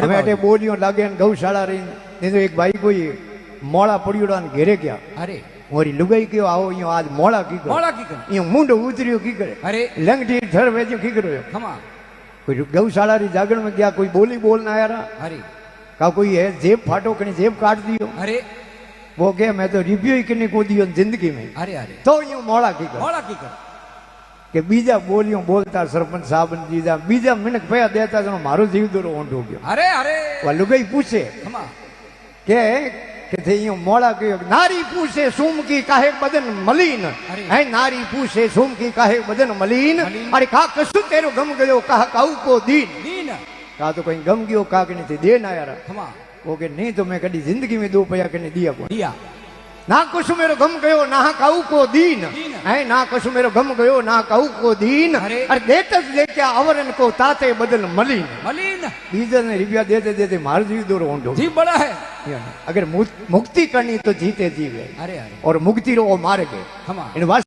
અમે અટે બોલીઓ લાગે ને ગૌશાળા રહીને નહીં તો એક ભાઈ કોઈ મોળા પડ્યુડા ને ઘેરે ગયા. અરે મોરી લુગાઈ ગયો આવો અહીંયા આજ મોળા કી કરે અહીંયા મુંડો ઉતર્યો કી કરે અરે લંગટી થર વેચ્યો કી કર્યો ખમા કોઈ ગૌશાળા રી જાગરણ માં ગયા કોઈ બોલી બોલ ના આયા અરે કા કોઈ है जेब फाटो कहीं जेब काट दियो अरे वो क्या मैं तो रिव्यू ही करने को दियो जिंदगी में अरे अरे तो यूं मोड़ा की कर કે બીજા બોલીઓ બોલતા સરપંચ સાહેબ જીજા બીજા મિનક પયા દેતા તો મારો જીવ દોરો ઓંઢો ગયો. અરે અરે લુગાઈ પૂછે કે તે यूं મોડા કયો નારી પૂછે સુમકી કાહે બદન મલીન હે નારી પૂછે સુમકી કાહે બદન મલીન અરે કા કશું તેરો ગમ ગયો કા કાઉ કો દીન કા તો કहीं गम गयो का के नहीं दे ना यार ओके नहीं तो मैं कभी जिंदगी में 2 पैसा के नहीं दिया ना कुछ मेरो गम गयो ना काऊ को दीन है ना कुछ मेरो गम गयो ना काऊ को दीन अरे देते लेके आवरन को ताते बदल मलीन बीजल ने रुपया देते देते मार जीव दो रोंडो जी बड़ा है अगर मुक्ति करनी तो जीते जीवे अरे और मुक्ति रो मार के इन